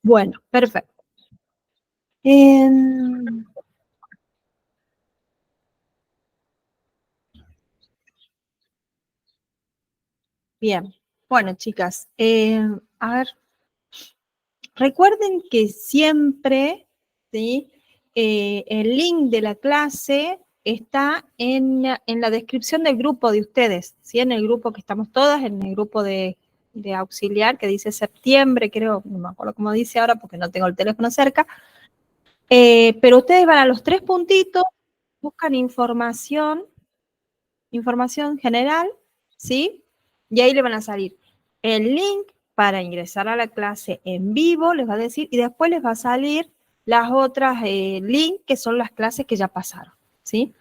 Bueno, perfecto. Bien, bueno, chicas, a ver, recuerden que siempre, ¿sí? El link de la clase está en la descripción del grupo de ustedes, ¿sí? En el grupo que estamos todas, en el grupo de auxiliar que dice septiembre, creo, no me acuerdo cómo dice ahora porque no tengo el teléfono cerca, pero ustedes van a los 3 puntitos, buscan información general, ¿sí? Y ahí le van a salir el link para ingresar a la clase en vivo, les va a decir, y después les va a salir las otras links que son las clases que ya pasaron, ¿sí?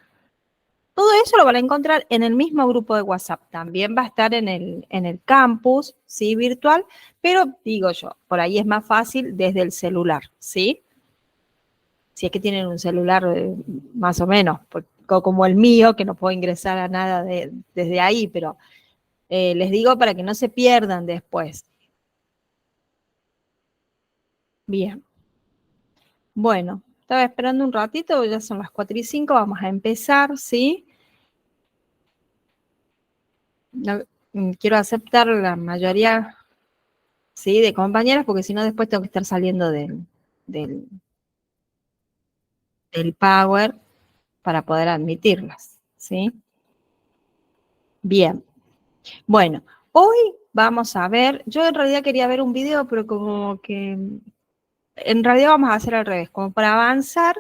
Todo eso lo van a encontrar en el mismo grupo de WhatsApp. También va a estar en el campus, ¿sí? Virtual, pero digo yo, por ahí es más fácil desde el celular, ¿sí? Si es que tienen un celular más o menos, como el mío, que no puedo ingresar a nada desde ahí, pero les digo para que no se pierdan después. Bien. Bueno, estaba esperando un ratito, ya son las 4:05, vamos a empezar, ¿sí? No, quiero aceptar la mayoría, ¿sí? De compañeras, porque si no después tengo que estar saliendo del, del Power para poder admitirlas, ¿sí? Bien. Bueno, hoy vamos a ver, yo en realidad quería ver un video, pero como que en realidad vamos a hacer al revés, como para avanzar.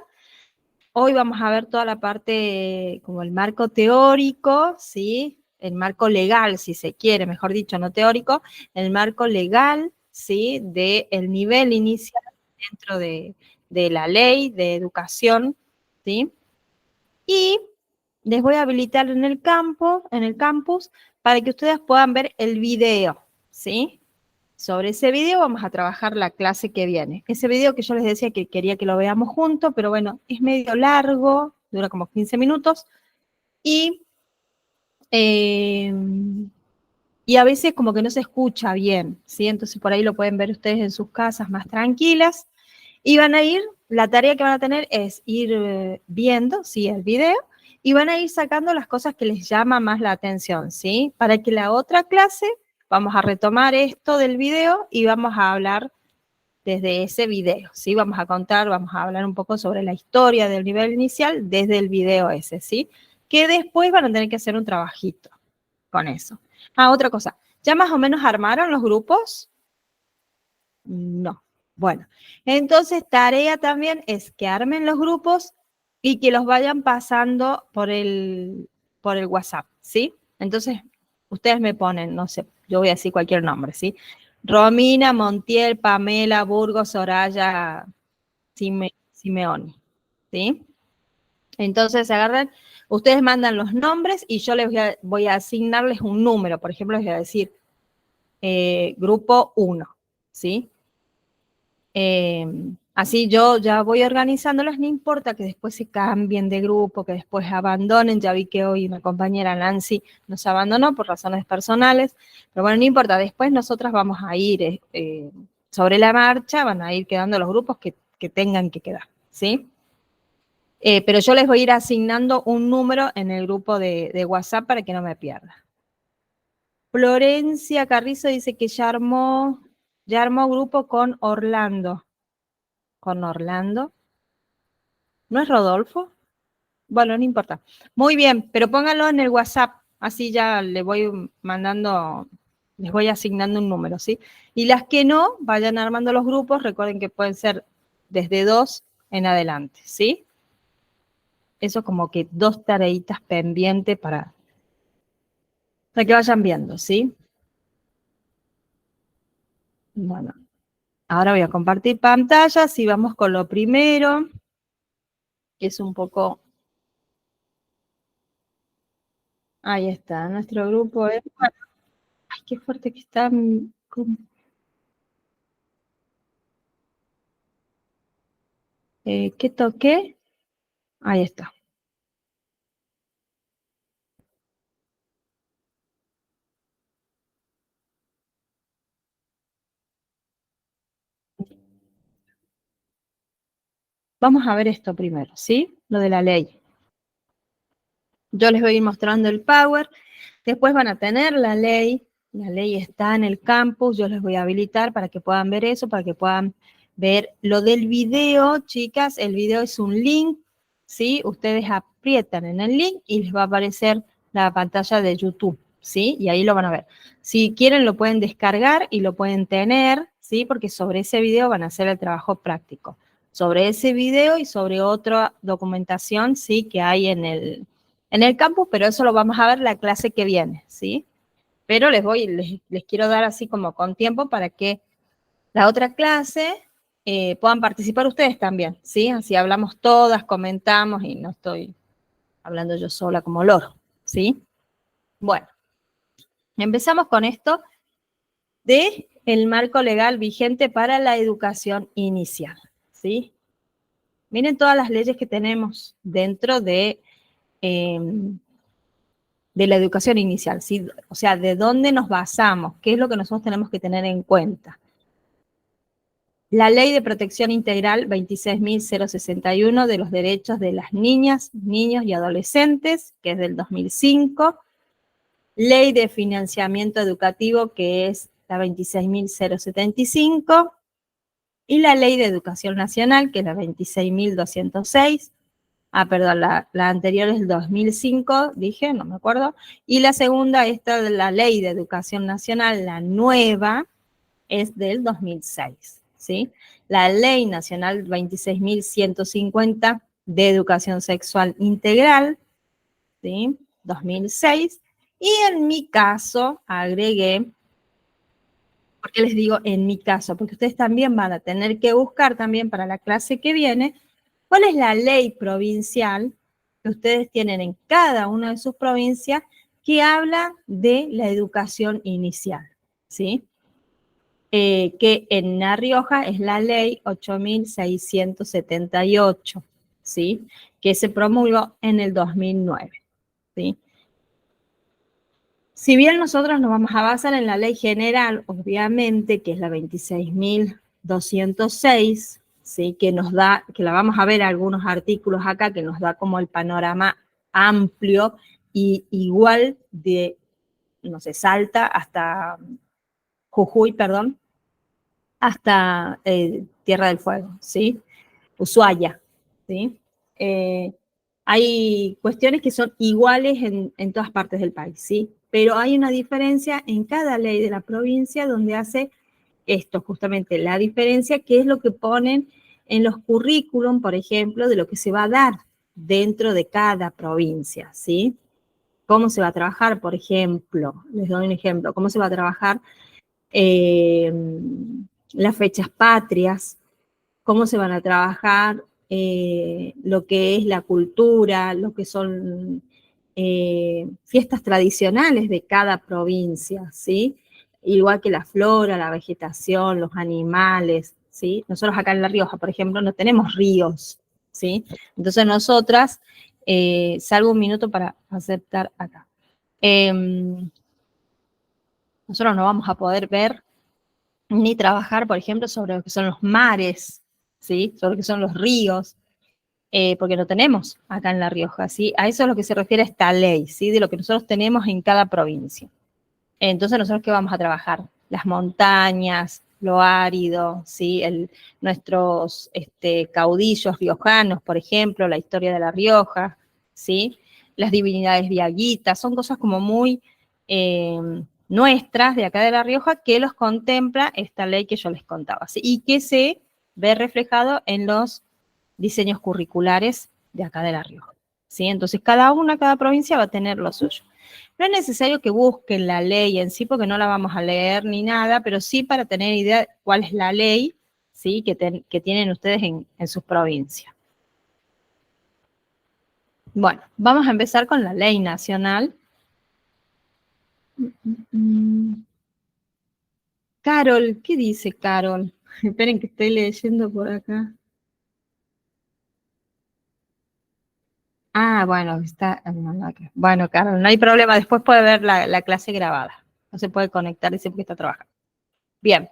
Hoy vamos a ver toda la parte como el marco teórico, ¿sí? El marco legal, si se quiere, mejor dicho, no teórico, el marco legal, ¿sí? Del nivel inicial dentro de la ley de educación, ¿sí? Y les voy a habilitar en el campus, para que ustedes puedan ver el video, ¿sí? Sobre ese video vamos a trabajar la clase que viene. Ese video que yo les decía que quería que lo veamos juntos, pero bueno, es medio largo, dura como 15 minutos, y, eh, y a veces como que no se escucha bien, ¿sí? Entonces por ahí lo pueden ver ustedes en sus casas más tranquilas, y van a ir, la tarea que van a tener es ir viendo, ¿sí? El video, y van a ir sacando las cosas que les llama más la atención, ¿sí? Para que la otra clase vamos a retomar esto del video y vamos a hablar desde ese video, ¿sí? Vamos a hablar un poco sobre la historia del nivel inicial desde el video ese, ¿sí? Que después van a tener que hacer un trabajito con eso. Ah, otra cosa, ¿ya más o menos armaron los grupos? No. Bueno, entonces tarea también es que armen los grupos y que los vayan pasando por el WhatsApp, ¿sí? Entonces, ustedes me ponen, no sé, yo voy a decir cualquier nombre, ¿sí? Romina, Montiel, Pamela, Burgos, Soraya, Simeoni, ¿sí? Entonces agarran, ustedes mandan los nombres y yo les voy a asignarles un número. Por ejemplo, les voy a decir grupo 1, ¿sí? Así yo ya voy organizándolas, no importa que después se cambien de grupo, que después abandonen. Ya vi que hoy mi compañera Nancy nos abandonó por razones personales, pero bueno, no importa, después nosotras vamos a ir sobre la marcha, van a ir quedando los grupos que tengan que quedar, ¿sí? Pero yo les voy a ir asignando un número en el grupo de WhatsApp para que no me pierda. Florencia Carrizo dice que ya armó grupo con Orlando. ¿Con Orlando? ¿No es Rodolfo? Bueno, no importa. Muy bien, pero pónganlo en el WhatsApp, así ya le voy mandando, les voy asignando un número, ¿sí? Y las que no, vayan armando los grupos, recuerden que pueden ser desde 2 en adelante, ¿sí? Eso como que 2 tareitas pendientes para que vayan viendo, ¿sí? Bueno, ahora voy a compartir pantallas y vamos con lo primero, que es un poco... Ahí está, nuestro grupo es... Ay, qué fuerte que está. ¿Qué toqué? Ahí está. Vamos a ver esto primero, ¿sí? Lo de la ley. Yo les voy a ir mostrando el Power. Después van a tener la ley está en el campus, yo les voy a habilitar para que puedan ver eso, para que puedan ver lo del video, chicas. El video es un link, ¿sí? Ustedes aprietan en el link y les va a aparecer la pantalla de YouTube, ¿sí? Y ahí lo van a ver. Si quieren lo pueden descargar y lo pueden tener, ¿sí? Porque sobre ese video van a hacer el trabajo práctico. Sobre ese video y sobre otra documentación, ¿sí? Que hay en el campus, pero eso lo vamos a ver la clase que viene, ¿sí? Pero les quiero dar así como con tiempo para que la otra clase puedan participar ustedes también, ¿sí? Así hablamos todas, comentamos y no estoy hablando yo sola como loro, ¿sí? Bueno, empezamos con esto de el marco legal vigente para la educación inicial, ¿sí? Miren todas las leyes que tenemos dentro eh, de la educación inicial, ¿sí? O sea, de dónde nos basamos, qué es lo que nosotros tenemos que tener en cuenta. La Ley de Protección Integral 26.061 de los derechos de las niñas, niños y adolescentes, que es del 2005. Ley de Financiamiento Educativo, que es la 26.075. Y la Ley de Educación Nacional, que es la 26.206. Perdón, la anterior es el 2005, dije, no me acuerdo. Y la segunda, esta de la Ley de Educación Nacional, la nueva, es del 2006, ¿sí? La Ley Nacional 26.150 de Educación Sexual Integral, ¿sí? 2006. Y en mi caso, agregué, ¿por qué les digo en mi caso? Porque ustedes también van a tener que buscar también para la clase que viene, ¿cuál es la ley provincial que ustedes tienen en cada una de sus provincias que habla de la educación inicial? ¿Sí? Que en La Rioja es la ley 8.678, ¿sí? Que se promulgó en el 2009, ¿sí? Si bien nosotros nos vamos a basar en la ley general, obviamente, que es la 26.206, ¿sí? Que nos da, que la vamos a ver algunos artículos acá, que nos da como el panorama amplio y igual de, no sé, Salta hasta Jujuy, perdón, hasta Tierra del Fuego, ¿sí? Ushuaia, ¿sí? Eh, hay cuestiones que son iguales en todas partes del país, ¿sí? Pero hay una diferencia en cada ley de la provincia donde hace esto, justamente la diferencia, que es lo que ponen en los currículum, por ejemplo, de lo que se va a dar dentro de cada provincia, ¿sí? Cómo se va a trabajar, por ejemplo, les doy un ejemplo, cómo se va a trabajar eh, las fechas patrias, cómo se van a trabajar lo que es la cultura, lo que son fiestas tradicionales de cada provincia, ¿sí? Igual que la flora, la vegetación, los animales, ¿sí? Nosotros acá en La Rioja, por ejemplo, no tenemos ríos, ¿sí? Entonces nosotras, salgo un minuto para aceptar acá. Nosotros no vamos a poder ver ni trabajar, por ejemplo, sobre lo que son los mares, ¿sí? Sobre lo que son los ríos, porque no tenemos acá en La Rioja, ¿sí? A eso es lo que se refiere esta ley, ¿sí? De lo que nosotros tenemos en cada provincia. Entonces, ¿nosotros qué vamos a trabajar? Las montañas, lo árido, ¿sí? Nuestros caudillos riojanos, por ejemplo, la historia de La Rioja, ¿sí? Las divinidades diaguitas, son cosas como muy nuestras de acá de La Rioja que los contempla esta ley que yo les contaba, ¿sí? Y que se ve reflejado en los diseños curriculares de acá de La Rioja, ¿sí? Entonces, cada provincia va a tener lo suyo. No es necesario que busquen la ley en sí, porque no la vamos a leer ni nada, pero sí para tener idea de cuál es la ley, ¿sí? que tienen ustedes en sus provincias. Bueno, vamos a empezar con la ley nacional. Carol, ¿qué dice Carol? Esperen que estoy leyendo por acá. Bueno, está. Bueno, Carol, no hay problema, después puede ver la clase grabada. No se puede conectar, dice porque está trabajando. Bien,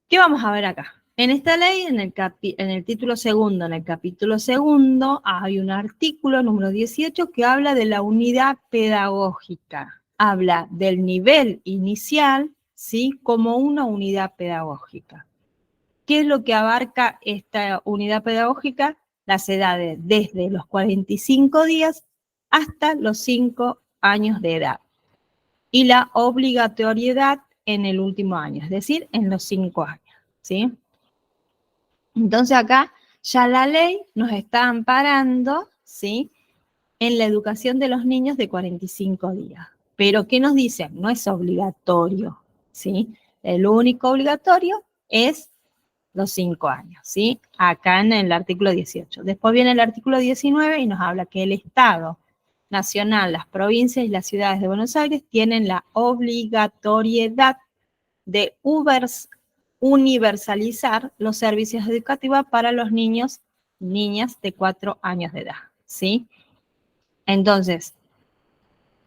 ¿qué vamos a ver acá? En esta ley, en el título segundo, en el capítulo segundo, hay un artículo número 18 que habla de la unidad pedagógica. Habla del nivel inicial, ¿sí? Como una unidad pedagógica. ¿Qué es lo que abarca esta unidad pedagógica? Las edades desde los 45 días hasta los 5 años de edad. Y la obligatoriedad en el último año, es decir, en los 5 años, ¿sí? Entonces acá ya la ley nos está amparando, ¿sí? En la educación de los niños de 45 días. Pero ¿qué nos dice? No es obligatorio, ¿sí? El único obligatorio es los 5 años, ¿sí? Acá en el artículo 18. Después viene el artículo 19 y nos habla que el Estado Nacional, las provincias y las ciudades de Buenos Aires tienen la obligatoriedad de universalizar los servicios educativos para los niños, niñas de 4 años de edad, ¿sí? Entonces,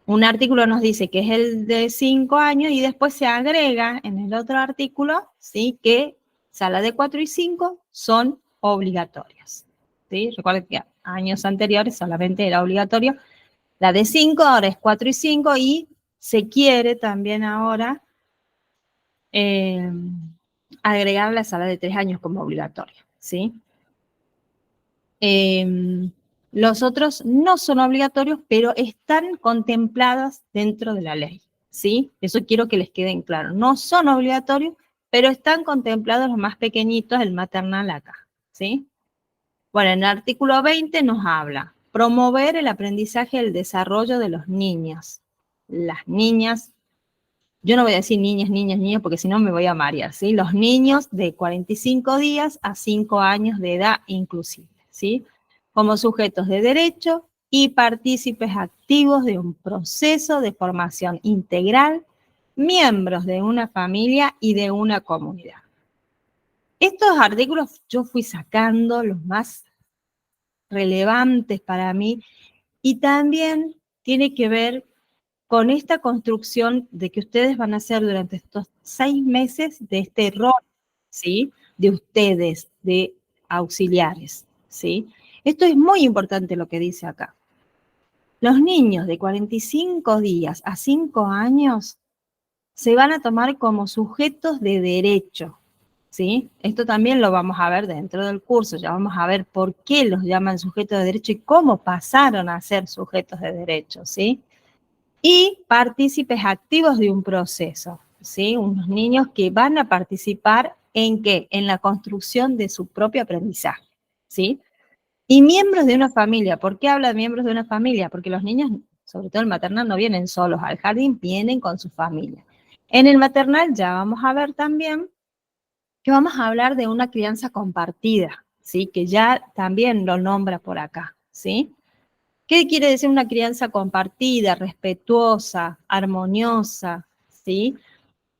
un artículo nos dice que es el de 5 años y después se agrega en el otro artículo, ¿sí? Que sala de 4 y 5 son obligatorias, ¿sí? Recuerden que años anteriores solamente era obligatorio. La de 5 ahora es 4 y 5 y se quiere también ahora agregar la sala de 3 años como obligatoria, ¿sí? Los otros no son obligatorios, pero están contempladas dentro de la ley, ¿sí? Eso quiero que les queden claro. No son obligatorios, pero están contemplados los más pequeñitos, el maternal acá, ¿sí? Bueno, en el artículo 20 nos habla promover el aprendizaje y el desarrollo de los niños. Las niñas, yo no voy a decir niñas, niñas, niños, porque si no me voy a marear, ¿sí? Los niños de 45 días a 5 años de edad inclusive, ¿sí? Como sujetos de derecho y partícipes activos de un proceso de formación integral, miembros de una familia y de una comunidad. Estos artículos yo fui sacando los más relevantes para mí y también tiene que ver con esta construcción de que ustedes van a hacer durante estos 6 meses de este rol, ¿sí? De ustedes, de auxiliares, ¿sí? Esto es muy importante lo que dice acá. Los niños de 45 días a 5 años se van a tomar como sujetos de derecho, ¿sí? Esto también lo vamos a ver dentro del curso, ya vamos a ver por qué los llaman sujetos de derecho y cómo pasaron a ser sujetos de derecho, ¿sí? Y partícipes activos de un proceso, ¿sí? Unos niños que van a participar ¿en qué? En la construcción de su propio aprendizaje, ¿sí? Y miembros de una familia. ¿Por qué habla de miembros de una familia? Porque los niños, sobre todo el maternal, no vienen solos al jardín, vienen con su familia. En el maternal ya vamos a ver también que vamos a hablar de una crianza compartida, ¿sí? Que ya también lo nombra por acá, ¿sí? ¿Qué quiere decir una crianza compartida, respetuosa, armoniosa, ¿sí?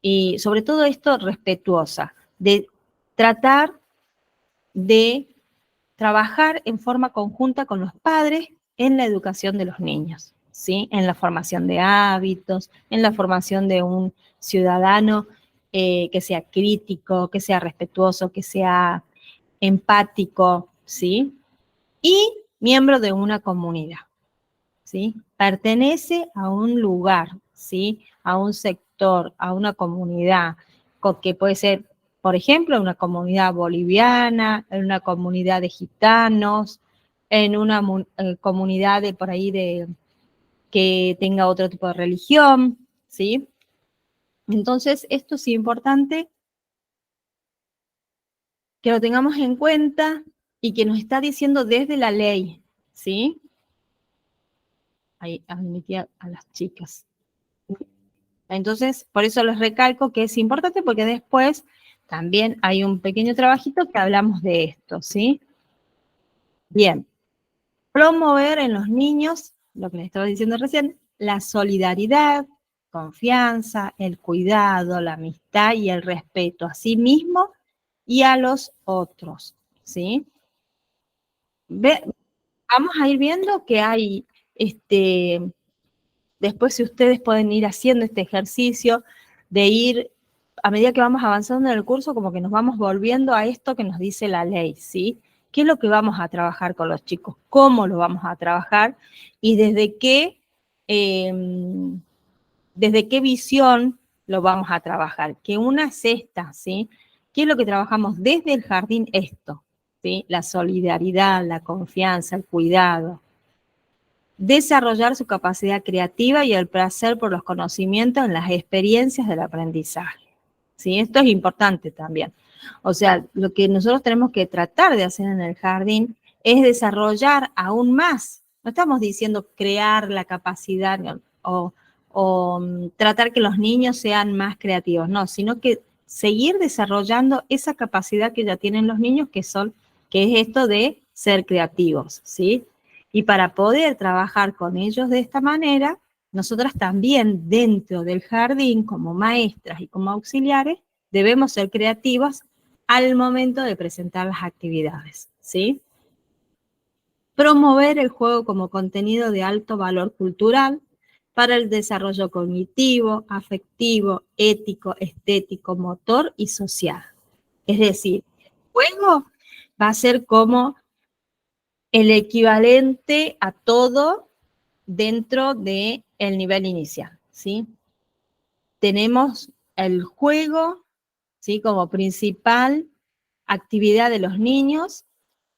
Y sobre todo esto, respetuosa, de tratar de trabajar en forma conjunta con los padres en la educación de los niños, ¿sí? En la formación de hábitos, en la formación de un ciudadano que sea crítico, que sea respetuoso, que sea empático, ¿sí? Y miembro de una comunidad, ¿sí? Pertenece a un lugar, ¿sí? A un sector, a una comunidad, que puede ser, por ejemplo, una comunidad boliviana, en una comunidad de gitanos, en una comunidad de por ahí de que tenga otro tipo de religión, ¿sí? Entonces, esto es importante que lo tengamos en cuenta y que nos está diciendo desde la ley, ¿sí? Ahí admití a las chicas. Entonces, por eso les recalco que es importante porque después también hay un pequeño trabajito que hablamos de esto, ¿sí? Bien, promover en los niños, lo que les estaba diciendo recién, la solidaridad, confianza, el cuidado, la amistad y el respeto a sí mismo y a los otros, ¿sí? Vamos a ir viendo que hay, después si ustedes pueden ir haciendo este ejercicio de ir a medida que vamos avanzando en el curso, como que nos vamos volviendo a esto que nos dice la ley, ¿sí? ¿Qué es lo que vamos a trabajar con los chicos? ¿Cómo lo vamos a trabajar? Y desde qué visión lo vamos a trabajar. Que una es esta, ¿sí? ¿Qué es lo que trabajamos desde el jardín? Esto, ¿sí? La solidaridad, la confianza, el cuidado. Desarrollar su capacidad creativa y el placer por los conocimientos en las experiencias del aprendizaje. ¿Sí? Esto es importante también. O sea, lo que nosotros tenemos que tratar de hacer en el jardín es desarrollar aún más. No estamos diciendo crear la capacidad o tratar que los niños sean más creativos, no, sino que seguir desarrollando esa capacidad que ya tienen los niños, que es esto de ser creativos, ¿sí? Y para poder trabajar con ellos de esta manera, nosotras también dentro del jardín, como maestras y como auxiliares, debemos ser creativas al momento de presentar las actividades, ¿sí? Promover el juego como contenido de alto valor cultural para el desarrollo cognitivo, afectivo, ético, estético, motor y social. Es decir, el juego va a ser como el equivalente a todo dentro del nivel inicial, ¿sí? Tenemos el juego, ¿sí? Como principal actividad de los niños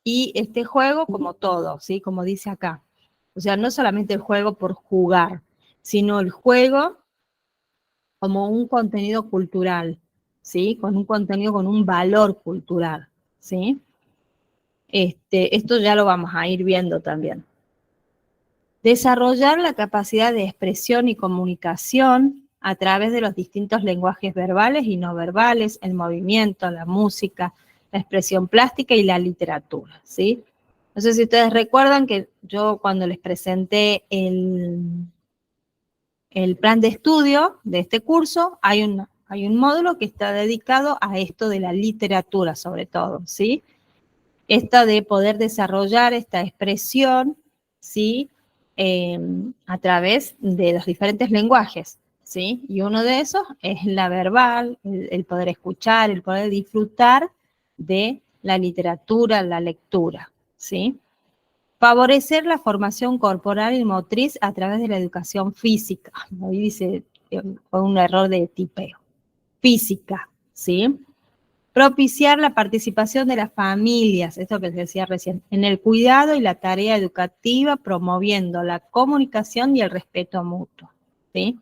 y este juego como todo, ¿sí? Como dice acá. O sea, no solamente el juego por jugar, sino el juego como un contenido cultural, ¿sí? Con un contenido con un valor cultural, ¿sí? Esto ya lo vamos a ir viendo también. Desarrollar la capacidad de expresión y comunicación a través de los distintos lenguajes verbales y no verbales, el movimiento, la música, la expresión plástica y la literatura, ¿sí? No sé si ustedes recuerdan que yo cuando les presenté el plan de estudio de este curso, hay un módulo que está dedicado a esto de la literatura sobre todo, ¿sí? Esta de poder desarrollar esta expresión, ¿sí? A través de los diferentes lenguajes, ¿sí? Y uno de esos es la verbal, el poder escuchar, el poder disfrutar de la literatura, la lectura, ¿sí? Favorecer la formación corporal y motriz a través de la educación física. Ahí dice, fue un error de tipeo. Física, ¿sí? Propiciar la participación de las familias, esto que les decía recién, en el cuidado y la tarea educativa, promoviendo la comunicación y el respeto mutuo, ¿sí?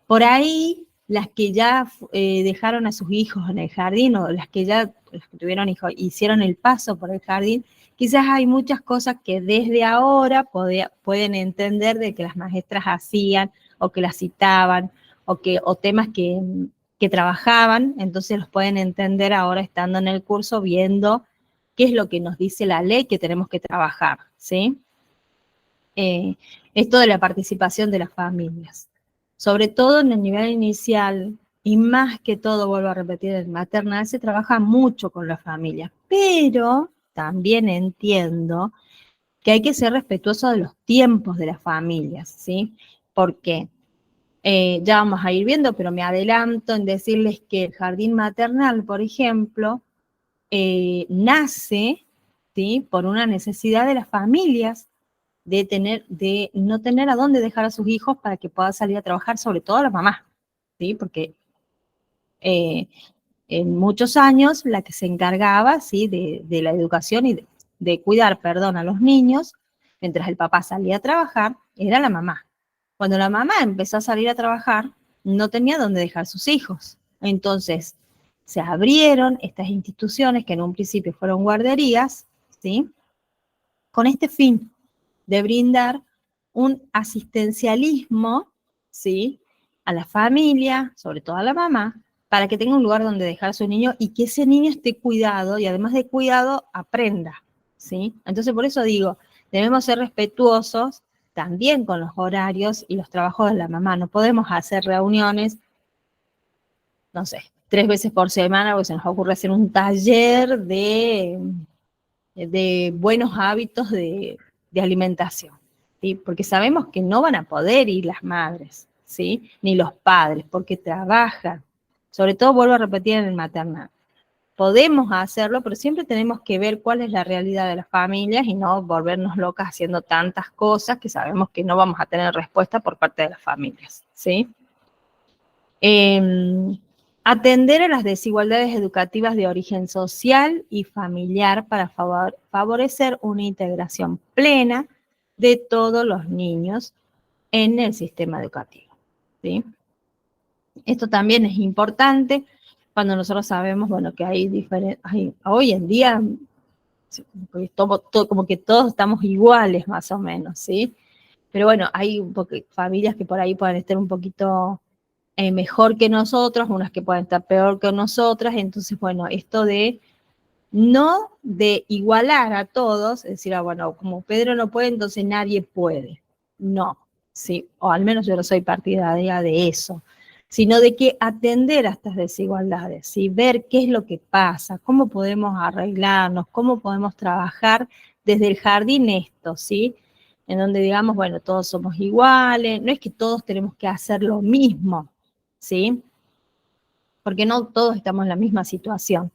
Por ahí, las que ya dejaron a sus hijos en el jardín, o las que tuvieron hijos, hicieron el paso por el jardín, quizás hay muchas cosas que desde ahora pueden entender de que las maestras hacían, o que las citaban, o temas que trabajaban, entonces los pueden entender ahora estando en el curso, viendo qué es lo que nos dice la ley que tenemos que trabajar, ¿sí? Esto de la participación de las familias. Sobre todo en el nivel inicial, y más que todo, vuelvo a repetir, en el maternal, se trabaja mucho con la familia, pero también entiendo que hay que ser respetuoso de los tiempos de las familias, ¿sí? Porque ya vamos a ir viendo, pero me adelanto en decirles que el jardín maternal, por ejemplo, nace, ¿sí? Por una necesidad de las familias de no tener a dónde dejar a sus hijos para que puedan salir a trabajar, sobre todo la mamá, ¿sí? Porque en muchos años la que se encargaba, ¿sí? de la educación y de cuidar, perdón, a los niños, mientras el papá salía a trabajar, era la mamá. Cuando la mamá empezó a salir a trabajar, no tenía dónde dejar sus hijos. Entonces, se abrieron estas instituciones que en un principio fueron guarderías, ¿sí? Con este fin de brindar un asistencialismo, ¿sí? A la familia, sobre todo a la mamá, para que tenga un lugar donde dejar a su niño y que ese niño esté cuidado y además de cuidado aprenda, ¿sí? Entonces por eso digo, debemos ser respetuosos también con los horarios y los trabajos de la mamá. No podemos hacer reuniones, no sé, 3 veces por semana, porque se nos ocurre hacer un taller de buenos hábitos de alimentación, ¿sí? Porque sabemos que no van a poder ir las madres, ¿sí? Ni los padres, porque trabajan. Sobre todo, vuelvo a repetir, en el maternal. Podemos hacerlo, pero siempre tenemos que ver cuál es la realidad de las familias y no volvernos locas haciendo tantas cosas que sabemos que no vamos a tener respuesta por parte de las familias, ¿sí? Atender a las desigualdades educativas de origen social y familiar para favorecer una integración plena de todos los niños en el sistema educativo, ¿sí? Esto también es importante cuando nosotros sabemos, bueno, que hoy en día como que todos estamos iguales más o menos, ¿sí? Pero bueno, hay familias que por ahí pueden estar un poquito mejor que nosotros, unas que pueden estar peor que nosotras, entonces bueno, esto de no de igualar a todos, es decir, bueno, como Pedro no puede, entonces nadie puede. No, sí, o al menos yo no soy partidaria de eso, sino de que atender a estas desigualdades, ¿sí? Ver qué es lo que pasa, cómo podemos arreglarnos, cómo podemos trabajar desde el jardín esto, ¿sí? En donde digamos, bueno, todos somos iguales, no es que todos tenemos que hacer lo mismo, ¿sí? Porque no todos estamos en la misma situación,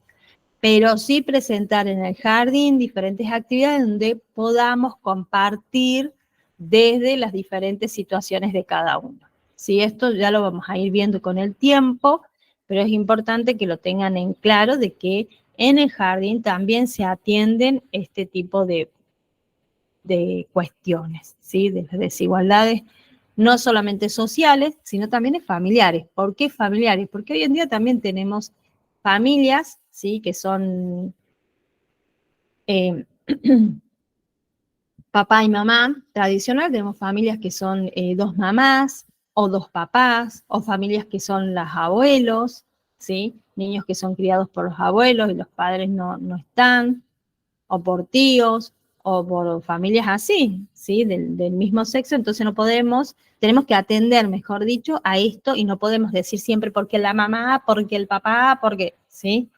pero sí presentar en el jardín diferentes actividades donde podamos compartir desde las diferentes situaciones de cada uno. Sí, esto ya lo vamos a ir viendo con el tiempo, pero es importante que lo tengan en claro de que en el jardín también se atienden este tipo de cuestiones, ¿sí? De las desigualdades no solamente sociales, sino también familiares. ¿Por qué familiares? Porque hoy en día también tenemos familias, ¿sí? Que son eh, papá y mamá tradicional, tenemos familias que son dos mamás o dos papás, o familias que son los abuelos, ¿sí? Niños que son criados por los abuelos y los padres no están, o por tíos, o por familias así, ¿sí? Del mismo sexo, entonces no podemos, tenemos que atender, mejor dicho, a esto y no podemos decir siempre porque la mamá, porque el papá, porque, ¿sí?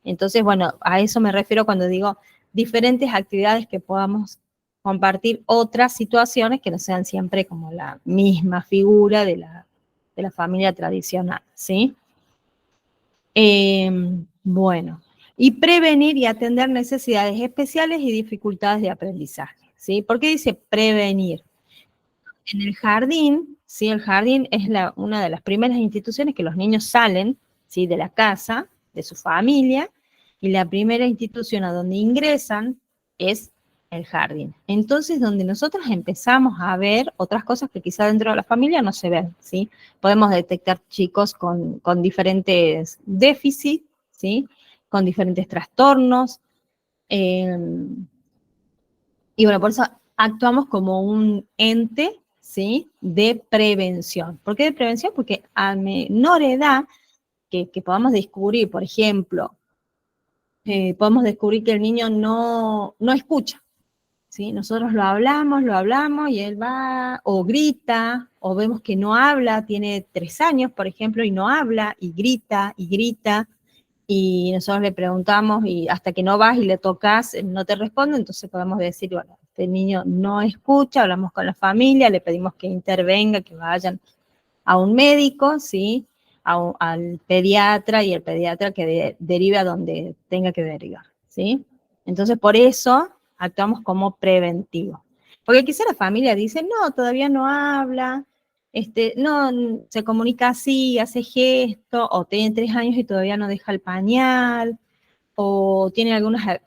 Entonces, bueno, a eso me refiero cuando digo diferentes actividades que podamos compartir otras situaciones que no sean siempre como la misma figura de la familia tradicional, ¿sí? Bueno, y prevenir y atender necesidades especiales y dificultades de aprendizaje, ¿sí? ¿Por qué dice prevenir? En el jardín, ¿sí? El jardín es una de las primeras instituciones que los niños salen, ¿sí? De la casa, de su familia, y la primera institución a donde ingresan es el jardín. Entonces, donde nosotros empezamos a ver otras cosas que quizá dentro de la familia no se ven, ¿sí? Podemos detectar chicos con diferentes déficits, ¿sí? Con diferentes trastornos, eh, y bueno, por eso actuamos como un ente, ¿sí? De prevención. ¿Por qué de prevención? Porque a menor edad que podamos descubrir, por ejemplo, podemos descubrir que el niño no escucha, ¿sí? Nosotros lo hablamos y él va o grita, o vemos que no habla, tiene 3 años, por ejemplo, y no habla, y grita, y nosotros le preguntamos y hasta que no vas y le tocas, no te responde, entonces podemos decir, bueno, este niño no escucha, hablamos con la familia, le pedimos que intervenga, que vayan a un médico, ¿sí? Al pediatra y el pediatra que derive a donde tenga que derivar, ¿sí? Entonces, por eso actuamos como preventivo. Porque quizá la familia dice, no, todavía no habla, no, se comunica así, hace gesto, o tiene 3 años y todavía no deja el pañal, o tiene algunas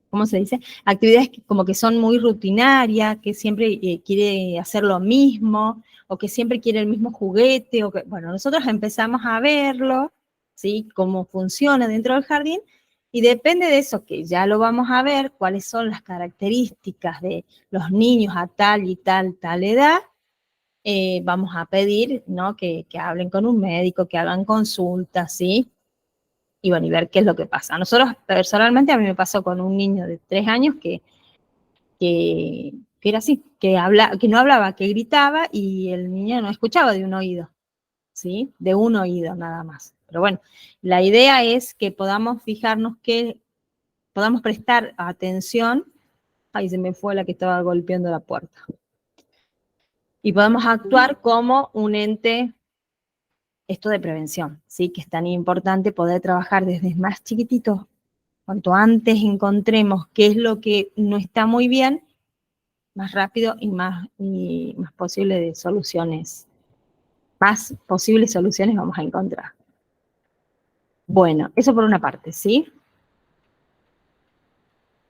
¿cómo se dice? Actividades que como que son muy rutinarias, que siempre quiere hacer lo mismo, o que siempre quiere el mismo juguete, o que, bueno, nosotros empezamos a verlo, ¿sí? Cómo funciona dentro del jardín, y depende de eso, que ya lo vamos a ver, cuáles son las características de los niños a tal y tal edad, vamos a pedir, ¿no? Que hablen con un médico, que hagan consultas, ¿sí? Y bueno, y ver qué es lo que pasa. A nosotros, personalmente, a mí me pasó con un niño de 3 años que era así, que no hablaba, que gritaba y el niño no escuchaba de un oído, ¿sí? De un oído nada más. Pero bueno, la idea es que podamos fijarnos que podamos prestar atención. Ay, se me fue la que estaba golpeando la puerta. Y podemos actuar como un ente, esto de prevención, ¿sí? Que es tan importante poder trabajar desde más chiquititos. Cuanto antes encontremos qué es lo que no está muy bien, más rápido y más posible de soluciones, más posibles soluciones vamos a encontrar. Bueno, eso por una parte, ¿sí?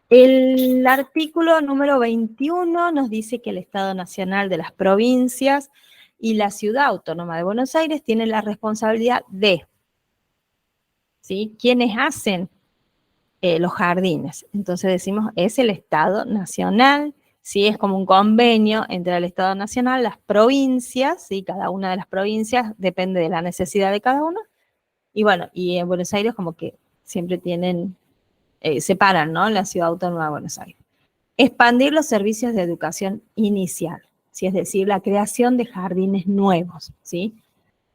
El artículo número 21 nos dice que el Estado Nacional de las Provincias y la Ciudad Autónoma de Buenos Aires tienen la responsabilidad de, ¿sí? ¿Quiénes hacen los jardines? Entonces decimos, es el Estado Nacional, ¿sí? Es como un convenio entre el Estado Nacional, las provincias, ¿sí? Cada una de las provincias depende de la necesidad de cada una. Y bueno, y en Buenos Aires como que siempre tienen, separan, ¿no? La Ciudad Autónoma de Buenos Aires. Expandir los servicios de educación inicial, ¿sí? Es decir, la creación de jardines nuevos, ¿sí?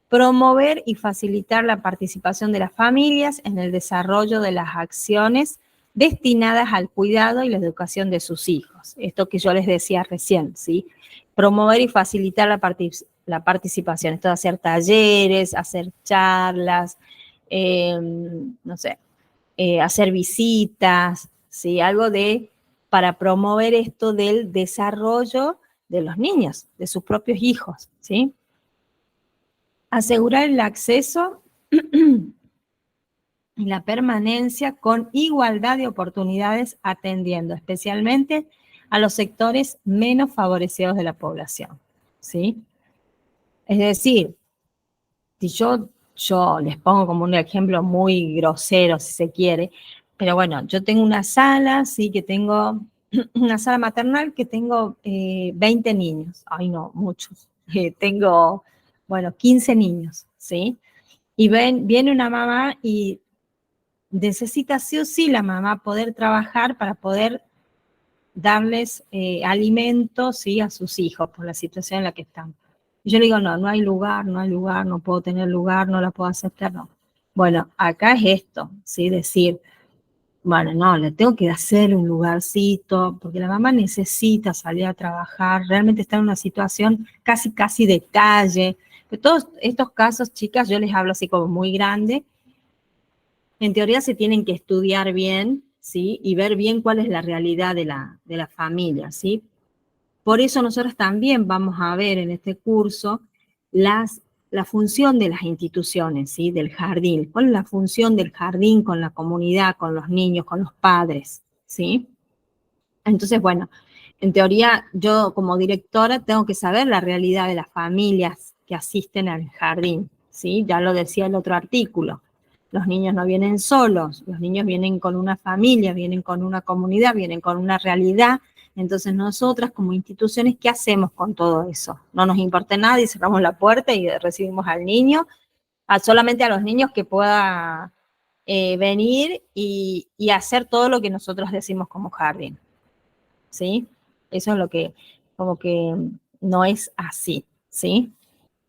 Promover y facilitar la participación de las familias en el desarrollo de las acciones destinadas al cuidado y la educación de sus hijos. Esto que yo les decía recién, ¿sí? Promover y facilitar la participación. Esto de hacer talleres, hacer charlas, no sé, hacer visitas, ¿sí? Algo para promover esto del desarrollo de los niños, de sus propios hijos, ¿sí? Asegurar el acceso y la permanencia con igualdad de oportunidades, atendiendo especialmente a los sectores menos favorecidos de la población, ¿sí? Es decir, si yo les pongo como un ejemplo muy grosero, si se quiere, pero bueno, yo tengo una sala, sí, que tengo una sala maternal que tengo 20 niños, ay no, muchos, tengo, bueno, 15 niños, ¿sí? Y viene una mamá y necesita sí o sí la mamá poder trabajar para poder darles alimentos, ¿sí? A sus hijos por la situación en la que están. Y yo le digo, no, no hay lugar, no hay lugar, no puedo tener lugar, no la puedo aceptar, no. Bueno, acá es esto, ¿sí? Decir, bueno, no, le tengo que hacer un lugarcito, porque la mamá necesita salir a trabajar, realmente está en una situación casi, casi de calle. De todos estos casos, chicas, yo les hablo así como muy grande. En teoría se tienen que estudiar bien, ¿sí? Y ver bien cuál es la realidad de la familia, ¿sí? Por eso nosotros también vamos a ver en este curso la función de las instituciones, ¿sí? Del jardín. ¿Cuál es la función del jardín con la comunidad, con los niños, con los padres, ¿sí? Entonces, bueno, en teoría yo como directora tengo que saber la realidad de las familias que asisten al jardín, ¿sí? Ya lo decía el otro artículo. Los niños no vienen solos, los niños vienen con una familia, vienen con una comunidad, vienen con una realidad. Entonces nosotras como instituciones, ¿qué hacemos con todo eso? No nos importa nada y cerramos la puerta y recibimos al niño, solamente a los niños que pueda venir y hacer todo lo que nosotros decimos como jardín, ¿sí? Eso es lo que, como que no es así, ¿sí?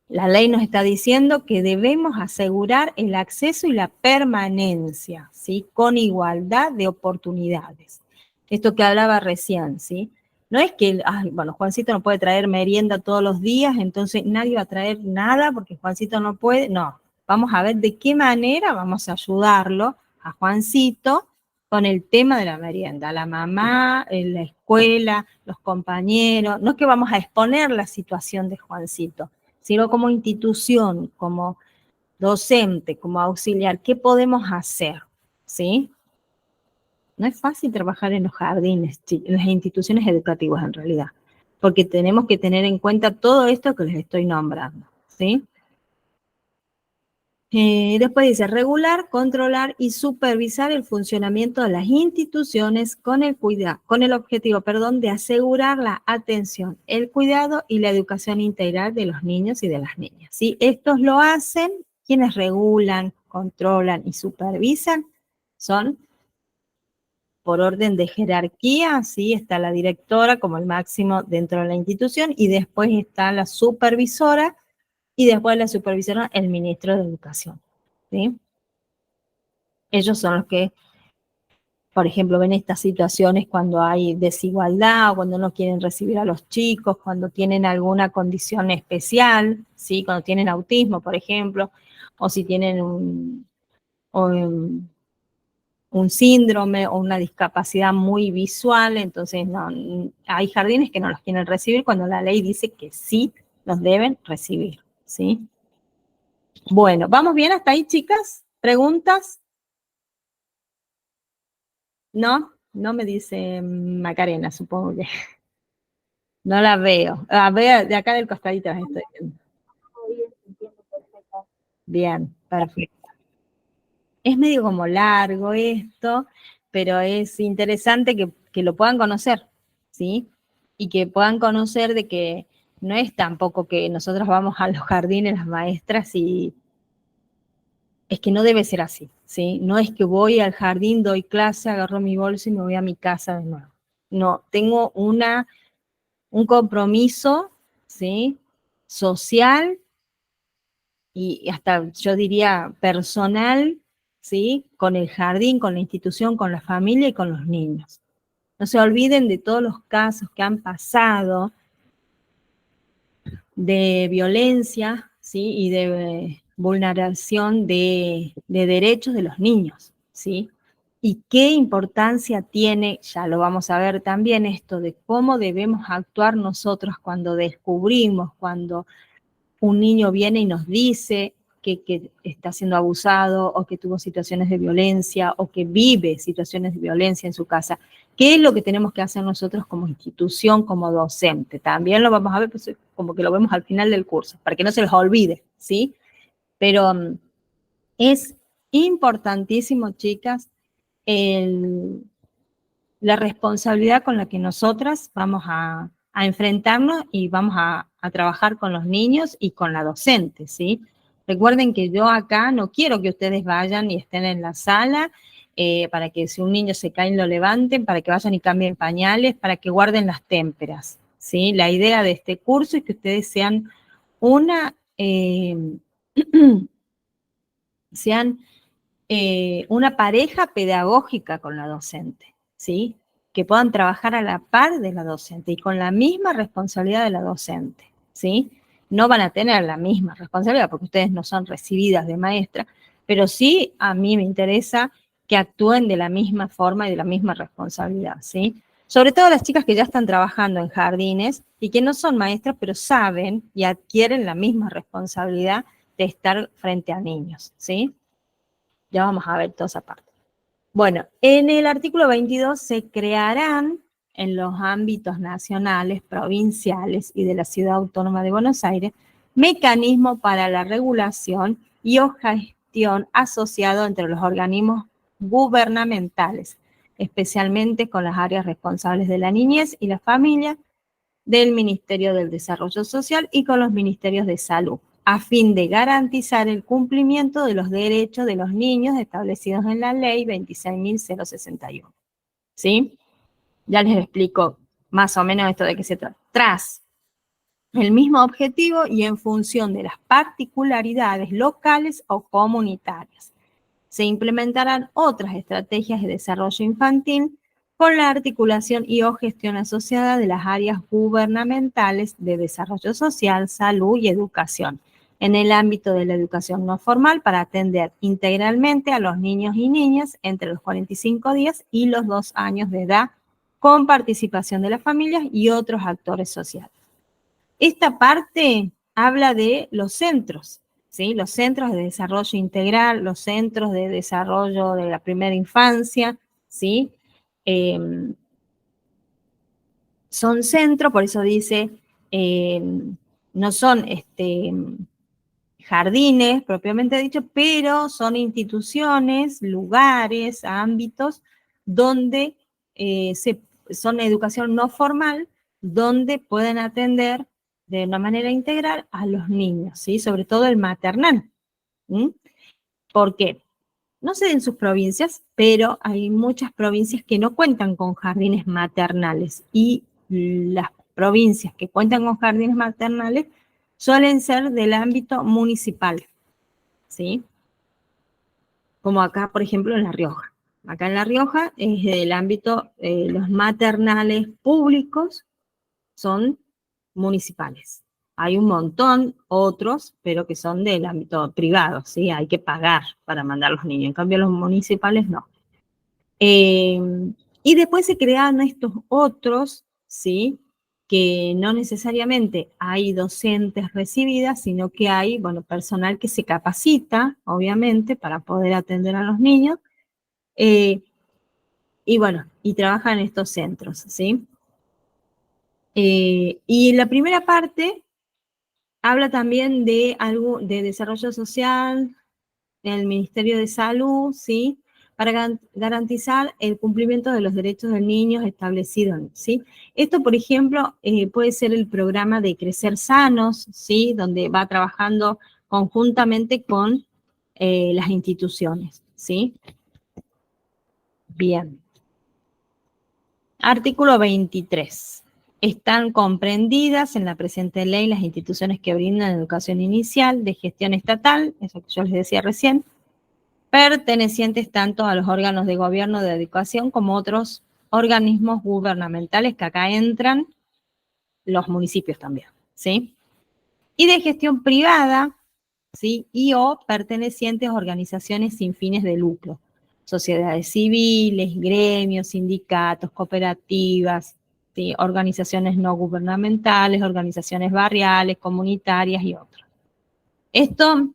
La ley nos está diciendo que debemos asegurar el acceso y la permanencia, ¿sí? Con igualdad de oportunidades. Esto que hablaba recién, ¿sí? No es que, ay, bueno, Juancito no puede traer merienda todos los días, entonces nadie va a traer nada porque Juancito no puede. No, vamos a ver de qué manera vamos a ayudarlo a Juancito con el tema de la merienda. La mamá, la escuela, los compañeros. No es que vamos a exponer la situación de Juancito, sino como institución, como docente, como auxiliar, ¿qué podemos hacer? ¿Sí? No es fácil trabajar en los jardines, en las instituciones educativas en realidad, porque tenemos que tener en cuenta todo esto que les estoy nombrando, ¿sí? Después dice, regular, controlar y supervisar el funcionamiento de las instituciones con el objetivo, de asegurar la atención, el cuidado y la educación integral de los niños y de las niñas. ¿Sí? Estos lo hacen, quienes regulan, controlan y supervisan son por orden de jerarquía, ¿sí? Está la directora como el máximo dentro de la institución y después está la supervisora y después de la supervisora el ministro de Educación. ¿Sí? Ellos son los que por ejemplo, ven estas situaciones cuando hay desigualdad, o cuando no quieren recibir a los chicos, cuando tienen alguna condición especial, ¿sí? Cuando tienen autismo, por ejemplo, o si tienen un síndrome o una discapacidad muy visual, entonces no, hay jardines que no los quieren recibir cuando la ley dice que sí los deben recibir, ¿sí? Bueno, ¿vamos bien hasta ahí, chicas? ¿Preguntas? ¿No? No me dice Macarena, supongo que. No la veo. A ver, de acá del costadito las estoy viendo. Bien, perfecto. Es medio como largo esto, pero es interesante que lo puedan conocer, ¿sí? Y que puedan conocer de que no es tampoco que nosotros vamos a los jardines, las maestras, y es que no debe ser así, ¿sí? No es que voy al jardín, doy clase, agarro mi bolso y me voy a mi casa de nuevo. No, tengo un compromiso, ¿sí? Social y hasta yo diría personal, ¿sí? Con el jardín, con la institución, con la familia y con los niños. No se olviden de todos los casos que han pasado de violencia, ¿sí? Y de vulneración de derechos de los niños, ¿sí? Y qué importancia tiene, ya lo vamos a ver también, esto de cómo debemos actuar nosotros cuando descubrimos, cuando un niño viene y nos dice que está siendo abusado o que tuvo situaciones de violencia o que vive situaciones de violencia en su casa. ¿Qué es lo que tenemos que hacer nosotros como institución, como docente? También lo vamos a ver, pues, como que lo vemos al final del curso, para que no se les olvide, ¿sí? Pero es importantísimo, chicas, el, la responsabilidad con la que nosotras vamos a enfrentarnos y vamos a trabajar con los niños y con la docente, ¿sí? Recuerden que yo acá no quiero que ustedes vayan y estén en la sala para que si un niño se cae lo levanten, para que vayan y cambien pañales, para que guarden las témperas, ¿sí? La idea de este curso es que ustedes sean una, sean una pareja pedagógica con la docente, ¿sí? Que puedan trabajar a la par de la docente y con la misma responsabilidad de la docente, ¿sí? No van a tener la misma responsabilidad porque ustedes no son recibidas de maestra, pero sí a mí me interesa que actúen de la misma forma y de la misma responsabilidad, ¿sí? Sobre todo las chicas que ya están trabajando en jardines y que no son maestras, pero saben y adquieren la misma responsabilidad de estar frente a niños, ¿sí? Ya vamos a ver toda esa parte. Bueno, en el artículo 22 se crearán en los ámbitos nacionales, provinciales y de la Ciudad Autónoma de Buenos Aires mecanismos para la regulación y o gestión asociado entre los organismos gubernamentales, especialmente con las áreas responsables de la niñez y la familia, del Ministerio del Desarrollo Social y con los ministerios de salud, a fin de garantizar el cumplimiento de los derechos de los niños establecidos en la ley 26.061. ¿Sí? Ya les explico más o menos esto de qué se trata. Tras el mismo objetivo y en función de las particularidades locales o comunitarias, se implementarán otras estrategias de desarrollo infantil con la articulación y o gestión asociada de las áreas gubernamentales de desarrollo social, salud y educación, en el ámbito de la educación no formal para atender integralmente a los niños y niñas entre los 45 días y los 2 años de edad, con participación de las familias y otros actores sociales. Esta parte habla de los centros, ¿sí? Los centros de desarrollo integral, los centros de desarrollo de la primera infancia, ¿sí? Son centros, por eso dice, no son jardines propiamente dicho, pero son instituciones, lugares, ámbitos donde son educación no formal, donde pueden atender de una manera integral a los niños, ¿sí? Sobre todo el maternal. ¿Sí? ¿Por qué? No sé en sus provincias, pero hay muchas provincias que no cuentan con jardines maternales y las provincias que cuentan con jardines maternales suelen ser del ámbito municipal, ¿sí? Como acá, por ejemplo, en La Rioja. acá en La Rioja, es del ámbito, los maternales públicos son municipales. Hay un montón otros, pero que son del ámbito privado, ¿sí? Hay que pagar para mandar a los niños. En cambio, los municipales no. Y después se crearon estos otros, ¿sí? Que no necesariamente hay docentes recibidas, sino que hay, bueno, personal que se capacita, obviamente, para poder atender a los niños. Y bueno, y trabaja en estos centros, ¿sí? Y la primera parte habla también de algo de desarrollo social, del Ministerio de Salud, ¿sí? Para garantizar el cumplimiento de los derechos de niños establecidos, ¿sí? Esto, por ejemplo, puede ser el programa de Crecer Sanos, ¿sí? Donde va trabajando conjuntamente con las instituciones, ¿sí? Bien. Artículo 23. Están comprendidas en la presente ley las instituciones que brindan educación inicial de gestión estatal, eso que yo les decía recién, pertenecientes tanto a los órganos de gobierno de educación como otros organismos gubernamentales, que acá entran los municipios también, ¿sí? Y de gestión privada, ¿sí? Y o pertenecientes a organizaciones sin fines de lucro, sociedades civiles, gremios, sindicatos, cooperativas, ¿sí? Organizaciones no gubernamentales, organizaciones barriales, comunitarias y otros. Esto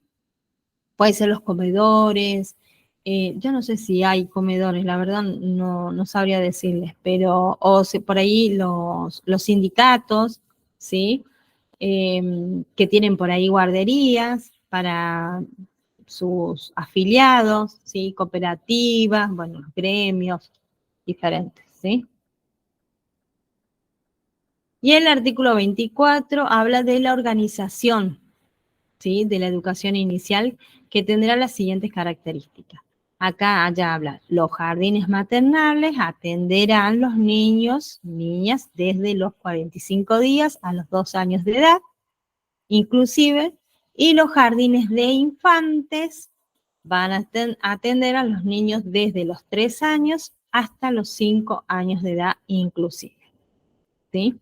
puede ser los comedores, yo no sé si hay comedores, la verdad no sabría decirles, pero o por ahí los sindicatos, ¿sí? Que tienen por ahí guarderías para sus afiliados, ¿sí? Cooperativas, bueno, gremios diferentes, ¿sí? Y el artículo 24 habla de la organización, ¿sí? De la educación inicial, que tendrá las siguientes características. Acá ya habla, los jardines maternales atenderán los niños, niñas, desde los 45 días a los 2 años de edad, inclusive, y los jardines de infantes van a atender a los niños desde los 3 años hasta los 5 años de edad inclusive, ¿sí?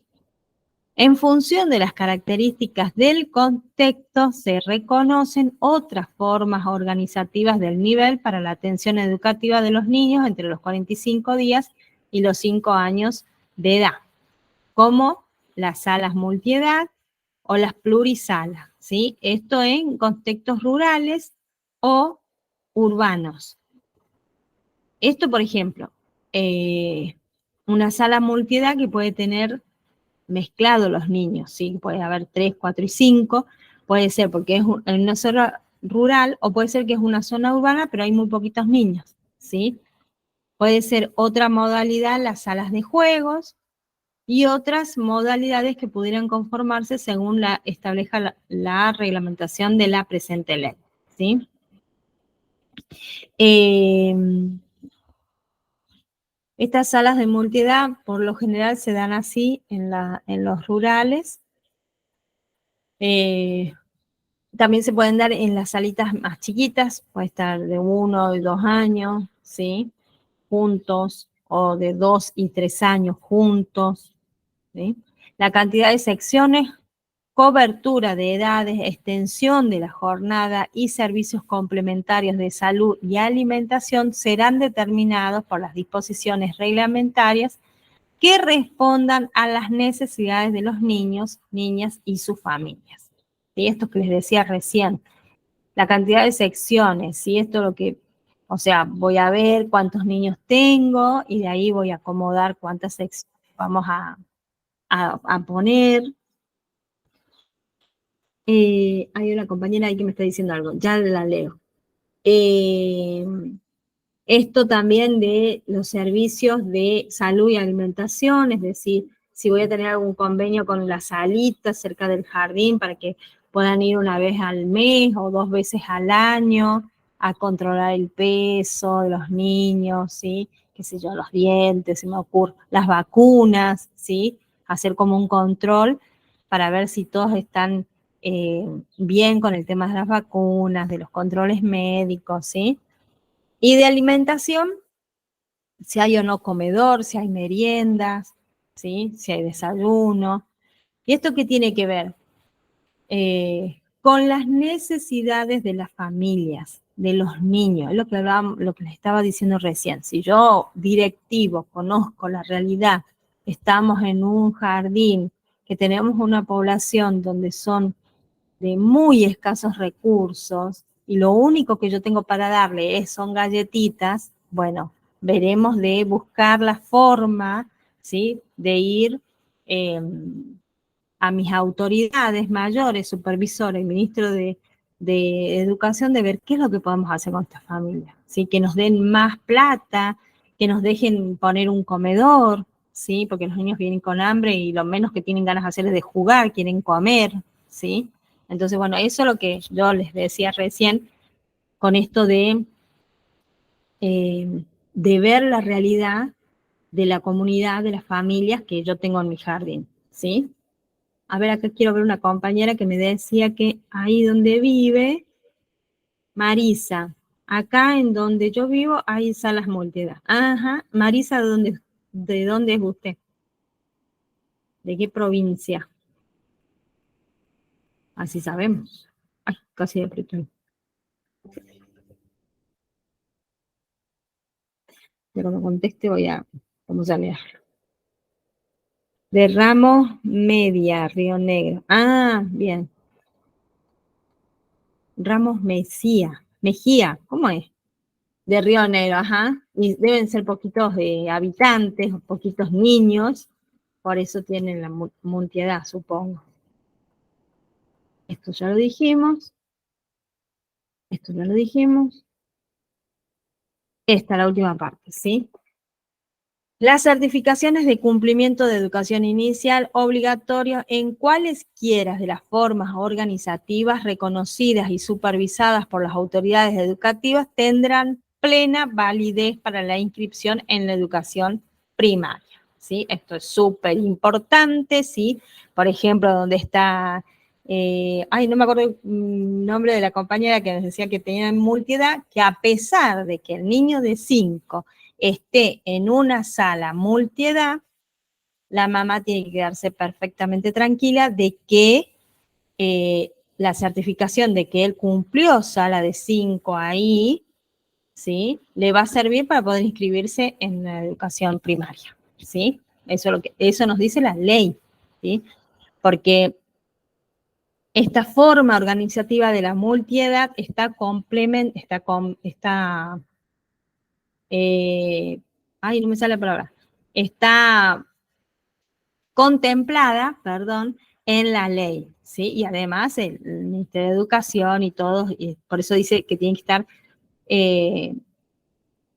En función de las características del contexto, se reconocen otras formas organizativas del nivel para la atención educativa de los niños entre los 45 días y los 5 años de edad, como las salas multiedad o las plurisalas, ¿sí? Esto en contextos rurales o urbanos. Esto, por ejemplo, una sala multiedad que puede tener mezclados los niños, ¿sí? Puede haber 3, 4 y 5, puede ser porque es en una zona rural o puede ser que es una zona urbana, pero hay muy poquitos niños, ¿sí? Puede ser otra modalidad, las salas de juegos, y otras modalidades que pudieran conformarse según establezca la reglamentación de la presente ley, ¿sí? Estas salas de multiedad por lo general se dan así en los rurales. También se pueden dar en las salitas más chiquitas, puede estar de 1 y 2 años, ¿sí? Juntos, o de 2 y 3 años juntos, ¿sí? La cantidad de secciones, cobertura de edades, extensión de la jornada y servicios complementarios de salud y alimentación serán determinados por las disposiciones reglamentarias que respondan a las necesidades de los niños, niñas y sus familias. Y esto que les decía recién, la cantidad de secciones, y esto lo que, o sea, voy a ver cuántos niños tengo y de ahí voy a acomodar cuántas secciones vamos a poner. Hay una compañera ahí que me está diciendo algo, ya la leo. Esto también de los servicios de salud y alimentación, es decir, si voy a tener algún convenio con la salita cerca del jardín para que puedan ir una vez al mes o 2 veces al año a controlar el peso de los niños, ¿sí? Qué sé yo, los dientes, se me ocurre, las vacunas, ¿sí? Hacer como un control para ver si todos están bien con el tema de las vacunas, de los controles médicos, ¿sí? Y de alimentación, si hay o no comedor, si hay meriendas, ¿sí? Si hay desayuno. ¿Y esto qué tiene que ver? Con las necesidades de las familias, de los niños, es lo que les estaba diciendo recién. Si yo, directivo, conozco la realidad, estamos en un jardín, que tenemos una población donde son de muy escasos recursos y lo único que yo tengo para darle son galletitas, bueno, veremos de buscar la forma, ¿sí? De ir a mis autoridades mayores, supervisores, ministro de Educación, de ver qué es lo que podemos hacer con esta familia, ¿sí? Que nos den más plata, que nos dejen poner un comedor, ¿sí? Porque los niños vienen con hambre y lo menos que tienen ganas de hacer es de jugar, quieren comer, ¿sí? Entonces, bueno, eso es lo que yo les decía recién con esto de ver la realidad de la comunidad, de las familias que yo tengo en mi jardín, ¿sí? A ver, acá quiero ver una compañera que me decía que ahí donde vive, Marisa, acá en donde yo vivo hay salas multiedad. Ajá, Marisa, de dónde es usted? ¿De qué provincia? Así sabemos. Ay, casi de aprieto. Ya cuando conteste voy a, vamos a leer. De Ramos Media, Río Negro. Ah, bien. Ramos Mejía, ¿cómo es? De Río Negro, ajá. Y deben ser poquitos habitantes, poquitos niños, por eso tienen la multiedad, supongo. Esto ya lo dijimos, esto ya lo dijimos. Esta es la última parte, ¿sí? Las certificaciones de cumplimiento de educación inicial obligatorio en cualesquiera de las formas organizativas reconocidas y supervisadas por las autoridades educativas tendrán plena validez para la inscripción en la educación primaria, ¿sí? Esto es súper importante, ¿sí? Por ejemplo, donde está, no me acuerdo el nombre de la compañera que nos decía que tenía multiedad, que a pesar de que el niño de 5 esté en una sala multiedad, la mamá tiene que quedarse perfectamente tranquila de que la certificación de que él cumplió sala de 5 ahí, ¿sí? Le va a servir para poder inscribirse en la educación primaria, ¿sí? Eso nos dice la ley, ¿sí? Porque esta forma organizativa de la multiedad no me sale la palabra, está contemplada, perdón, en la ley, ¿sí? Y además el Ministerio de Educación y todos, y por eso dice que tiene que estar eh,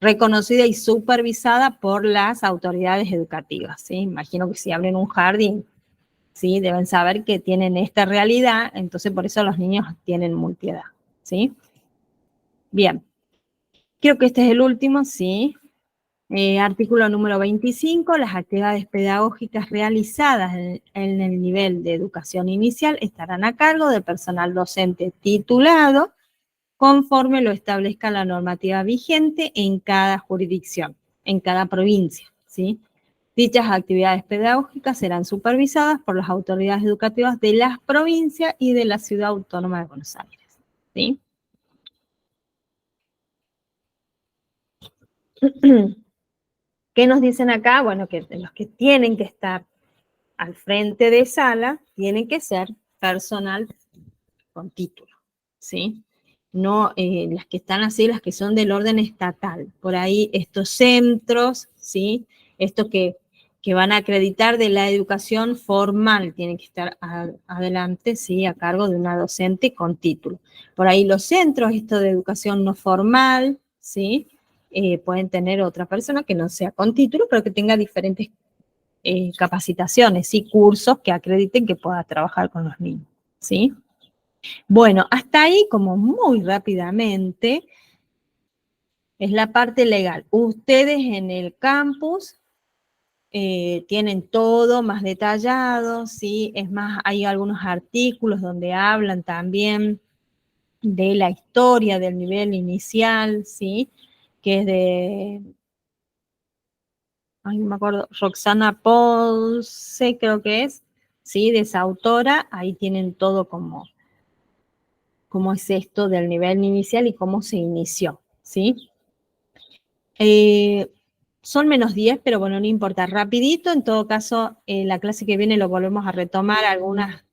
reconocida y supervisada por las autoridades educativas, ¿sí? Imagino que si abren un jardín, ¿sí? Deben saber que tienen esta realidad, entonces por eso los niños tienen multiedad, ¿sí? Bien, creo que este es el último, ¿sí? Artículo número 25, las actividades pedagógicas realizadas en el nivel de educación inicial estarán a cargo del personal docente titulado conforme lo establezca la normativa vigente en cada jurisdicción, en cada provincia, ¿sí? Dichas actividades pedagógicas serán supervisadas por las autoridades educativas de las provincias y de la Ciudad Autónoma de Buenos Aires, ¿sí? ¿Qué nos dicen acá? Bueno, que los que tienen que estar al frente de sala tienen que ser personal con título, ¿sí? No las que están así, las que son del orden estatal. Por ahí estos centros, ¿sí? Estos que van a acreditar de la educación formal tienen que estar adelante, ¿sí? A cargo de una docente con título. Por ahí los centros, esto de educación no formal, ¿sí? Pueden tener otra persona que no sea con título, pero que tenga diferentes capacitaciones y cursos que acrediten que pueda trabajar con los niños, ¿sí? Bueno, hasta ahí, como muy rápidamente, es la parte legal. Ustedes en el campus tienen todo más detallado, ¿sí? Es más, hay algunos artículos donde hablan también de la historia del nivel inicial, ¿sí? Que es ay, no me acuerdo, Roxana Ponce creo que es, ¿sí? De esa autora, ahí tienen todo cómo es esto del nivel inicial y cómo se inició, ¿sí? Son -10, pero bueno, no importa, rapidito, en todo caso, la clase que viene lo volvemos a retomar algunas,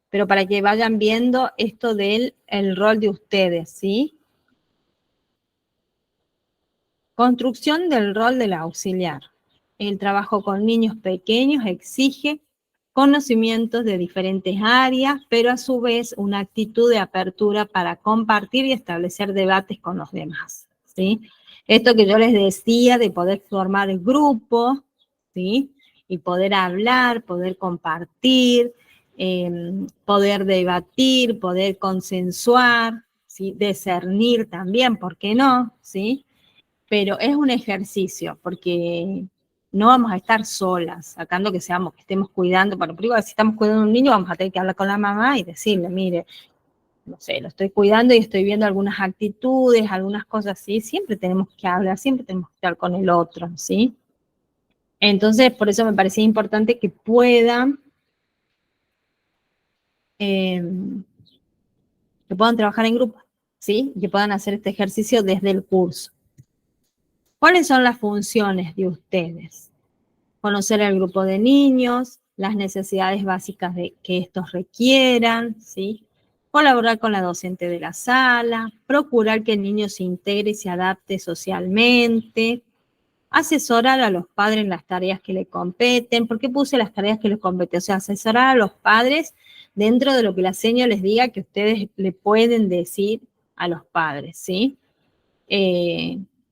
pero para que vayan viendo esto del el rol de ustedes, ¿sí? Construcción del rol del auxiliar. El trabajo con niños pequeños exige conocimientos de diferentes áreas, pero a su vez una actitud de apertura para compartir y establecer debates con los demás, ¿sí? Esto que yo les decía de poder formar grupos, ¿sí? Y poder hablar, poder compartir, poder debatir, poder consensuar, ¿sí? Discernir también, ¿por qué no? ¿Sí? Pero es un ejercicio, porque no vamos a estar solas, sacando que seamos, que estemos cuidando, bueno, primero si estamos cuidando a un niño, vamos a tener que hablar con la mamá y decirle, mire, no sé, lo estoy cuidando y estoy viendo algunas actitudes, algunas cosas así, siempre tenemos que hablar, siempre tenemos que estar con el otro, ¿sí? Entonces, por eso me parecía importante eh, que puedan trabajar en grupo, ¿sí? Que puedan hacer este ejercicio desde el curso. ¿Cuáles son las funciones de ustedes? Conocer el grupo de niños, las necesidades básicas que estos requieran, ¿sí? Colaborar con la docente de la sala, procurar que el niño se integre y se adapte socialmente, asesorar a los padres en las tareas que le competen. ¿Por qué puse las tareas que les competen? O sea, asesorar a los padres dentro de lo que la señora les diga que ustedes le pueden decir a los padres, ¿sí?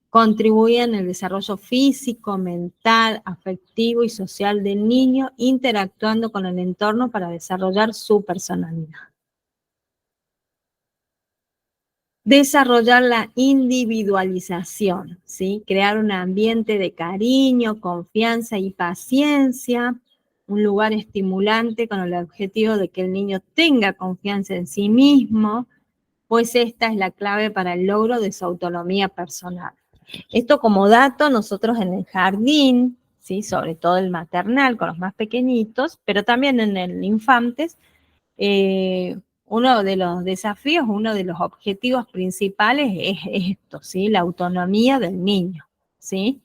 Contribuyen en el desarrollo físico, mental, afectivo y social del niño, interactuando con el entorno para desarrollar su personalidad. Desarrollar la individualización, ¿sí? Crear un ambiente de cariño, confianza y paciencia, un lugar estimulante con el objetivo de que el niño tenga confianza en sí mismo, pues esta es la clave para el logro de su autonomía personal. Esto como dato, nosotros en el jardín, ¿sí? Sobre todo el maternal con los más pequeñitos, pero también en el infantes, uno de los desafíos, uno de los objetivos principales es esto, ¿sí? La autonomía del niño, ¿sí?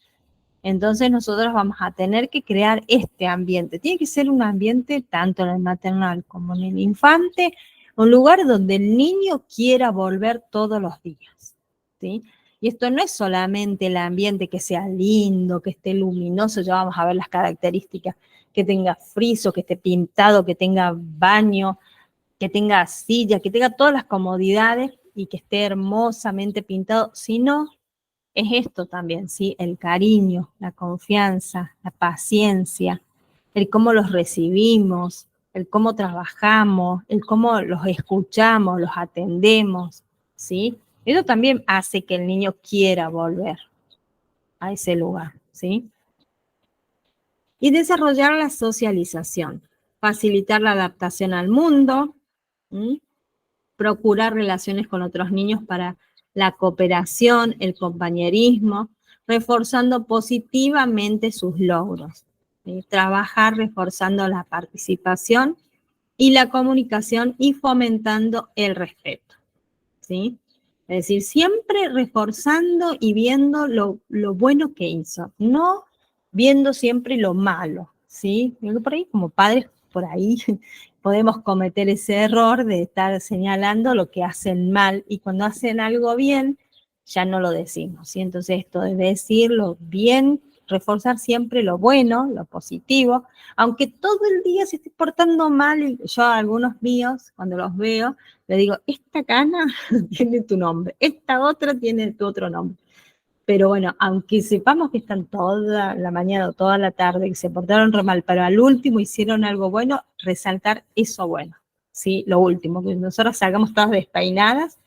Entonces nosotros vamos a tener que crear este ambiente. Tiene que ser un ambiente tanto en el maternal como en el infante, un lugar donde el niño quiera volver todos los días, ¿sí? Y esto no es solamente el ambiente que sea lindo, que esté luminoso, ya vamos a ver las características, que tenga friso, que esté pintado, que tenga baño, que tenga silla, que tenga todas las comodidades y que esté hermosamente pintado, sino es esto también, ¿sí? El cariño, la confianza, la paciencia, el cómo los recibimos, el cómo trabajamos, el cómo los escuchamos, los atendemos, ¿sí? Eso también hace que el niño quiera volver a ese lugar, ¿sí? Y desarrollar la socialización, facilitar la adaptación al mundo, ¿sí? Procurar relaciones con otros niños para la cooperación, el compañerismo, reforzando positivamente sus logros. ¿Sí? Trabajar reforzando la participación y la comunicación y fomentando el respeto. ¿Sí? Es decir, siempre reforzando y viendo lo bueno que hizo, no viendo siempre lo malo, ¿sí? Por ahí, como padres, por ahí podemos cometer ese error de estar señalando lo que hacen mal y cuando hacen algo bien, ya no lo decimos, ¿sí? Entonces esto de decirlo bien, reforzar siempre lo bueno, lo positivo, aunque todo el día se esté portando mal, y yo a algunos míos, cuando los veo, le digo, esta cana tiene tu nombre, esta otra tiene tu otro nombre. Pero bueno, aunque sepamos que están toda la mañana o toda la tarde, que se portaron re mal, pero al último hicieron algo bueno, resaltar eso bueno, ¿sí? Lo último, que nosotros salgamos todas despeinadas,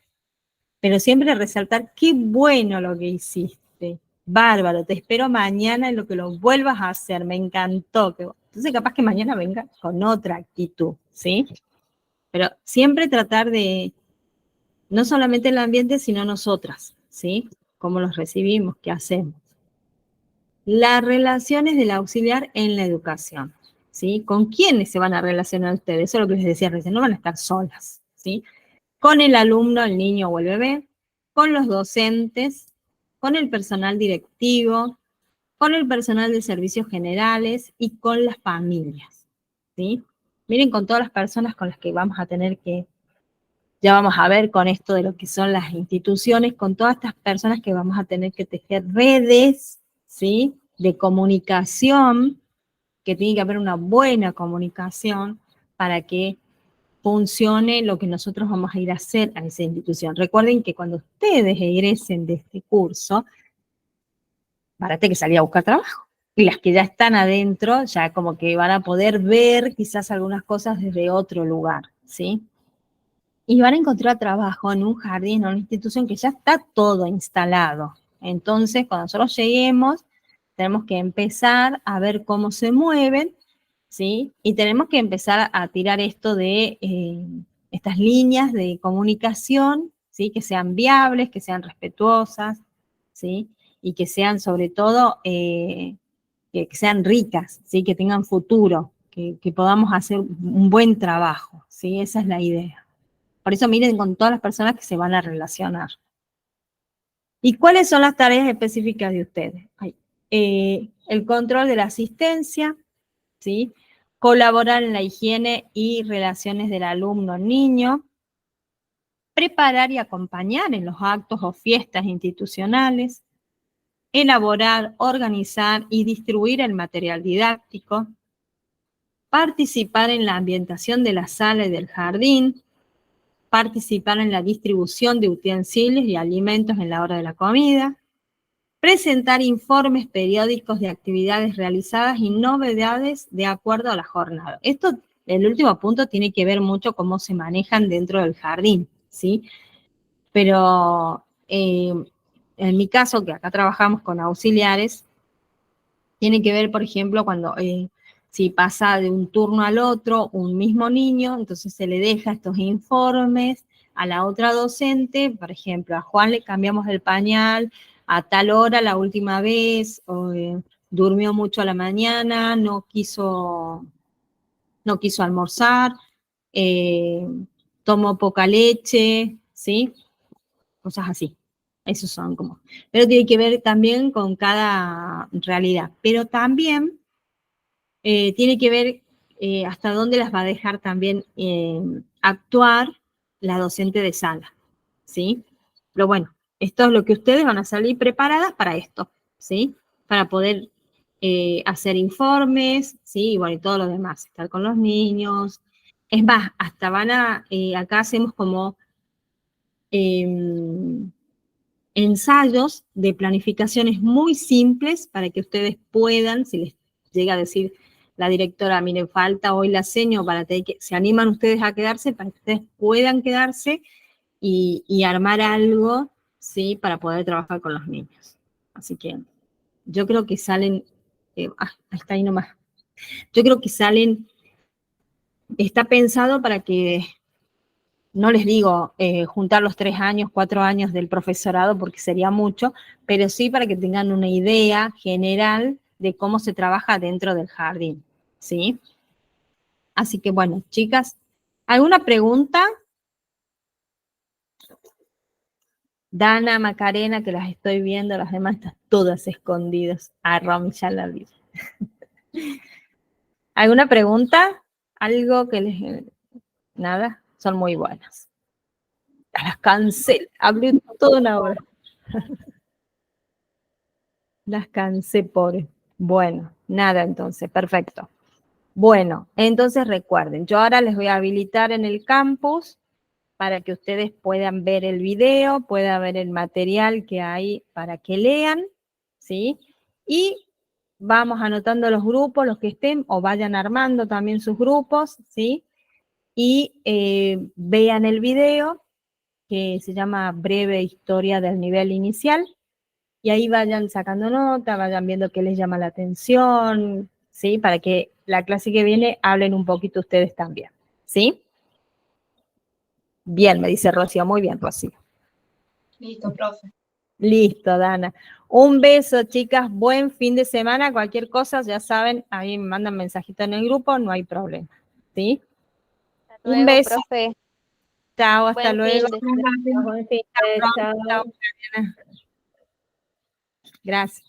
pero siempre resaltar qué bueno lo que hiciste. Bárbaro, te espero mañana en lo que lo vuelvas a hacer, me encantó. Entonces capaz que mañana venga con otra actitud, ¿sí? Pero siempre tratar de, no solamente el ambiente, sino nosotras, ¿sí? Cómo los recibimos, qué hacemos. las relaciones del auxiliar en la educación, ¿sí? ¿Con quiénes se van a relacionar ustedes? Eso es lo que les decía recién, no van a estar solas, ¿sí? Con el alumno, el niño o el bebé, con los docentes, con el personal directivo, con el personal de servicios generales y con las familias, ¿sí? Miren, con todas las personas con las que vamos a tener que, ya vamos a ver con esto de lo que son las instituciones, con todas estas personas que vamos a tener que tejer redes, ¿sí? De comunicación, que tiene que haber una buena comunicación para que funcione lo que nosotros vamos a ir a hacer a esa institución. Recuerden que cuando ustedes egresen de este curso, van a tener que salir a buscar trabajo. Y las que ya están adentro, ya como que van a poder ver quizás algunas cosas desde otro lugar, ¿sí? Y van a encontrar trabajo en un jardín o una institución que ya está todo instalado. Entonces, cuando nosotros lleguemos, tenemos que empezar a ver cómo se mueven, ¿sí? Y tenemos que empezar a tirar esto de estas líneas de comunicación, ¿sí? Que sean viables, que sean respetuosas, ¿sí? Y que sean sobre todo, que sean ricas, ¿sí? Que tengan futuro, que podamos hacer un buen trabajo, ¿sí? Esa es la idea. Por eso miren con todas las personas que se van a relacionar. ¿Y cuáles son las tareas específicas de ustedes? El control de la asistencia, ¿sí? Colaborar en la higiene y relaciones del alumno-niño, preparar y acompañar en los actos o fiestas institucionales, elaborar, organizar y distribuir el material didáctico, participar en la ambientación de la sala y del jardín, participar en la distribución de utensilios y alimentos en la hora de la comida, presentar informes periódicos de actividades realizadas y novedades de acuerdo a la jornada. Esto, el último punto, tiene que ver mucho cómo se manejan dentro del jardín, ¿sí? Pero en mi caso, que acá trabajamos con auxiliares, tiene que ver, por ejemplo, cuando si pasa de un turno al otro un mismo niño, entonces se le deja estos informes a la otra docente, por ejemplo, a Juan le cambiamos el pañal a tal hora la última vez, o, durmió mucho a la mañana, no quiso almorzar, eh, tomó poca leche, ¿sí? Cosas así. Esos son como. Pero tiene que ver también con cada realidad. Pero también tiene que ver hasta dónde las va a dejar también actuar la docente de sala, ¿sí? Pero bueno, esto es lo que ustedes van a salir preparadas para esto, ¿sí? Para poder hacer informes, ¿sí? Y bueno, y todo lo demás, estar con los niños. Es más, hasta van a, acá hacemos como ensayos de planificaciones muy simples para que ustedes puedan, si les llega a decir la directora, miren, falta hoy la seño, para que se animan ustedes a quedarse, para que ustedes puedan quedarse y armar algo, ¿sí? Para poder trabajar con los niños. Así que yo creo que salen, está ahí nomás, yo creo que salen, está pensado para que no les digo juntar los 3 años, 4 años del profesorado porque sería mucho, pero sí para que tengan una idea general de cómo se trabaja dentro del jardín, ¿sí? Así que bueno, chicas, ¿alguna pregunta? Dana, Macarena, que las estoy viendo, las demás están todas escondidas. Ah, Romy ya la vi. ¿Alguna pregunta? ¿Algo que les... Nada? Son muy buenas. Las cancel. Hablé toda una hora. Las cansé, pobre. Bueno, nada entonces, perfecto. Bueno, entonces recuerden, yo ahora les voy a habilitar en el campus para que ustedes puedan ver el video, puedan ver el material que hay para que lean, ¿sí? Y vamos anotando los grupos, los que estén, o vayan armando también sus grupos, ¿sí? Y vean el video que se llama Breve Historia del Nivel Inicial, y ahí vayan sacando nota, vayan viendo qué les llama la atención, ¿sí? Para que la clase que viene hablen un poquito ustedes también, ¿sí? Bien, me dice Rocío, muy bien, Rocío. Listo, profe. Listo, Dana. Un beso, chicas. Buen fin de semana. Cualquier cosa, ya saben, ahí me mandan mensajito en el grupo, no hay problema. ¿Sí? Hasta Un luego, beso. profe. Chao, hasta Buen luego. fin de. Gracias, buen fin de, Chao. chao. Gracias.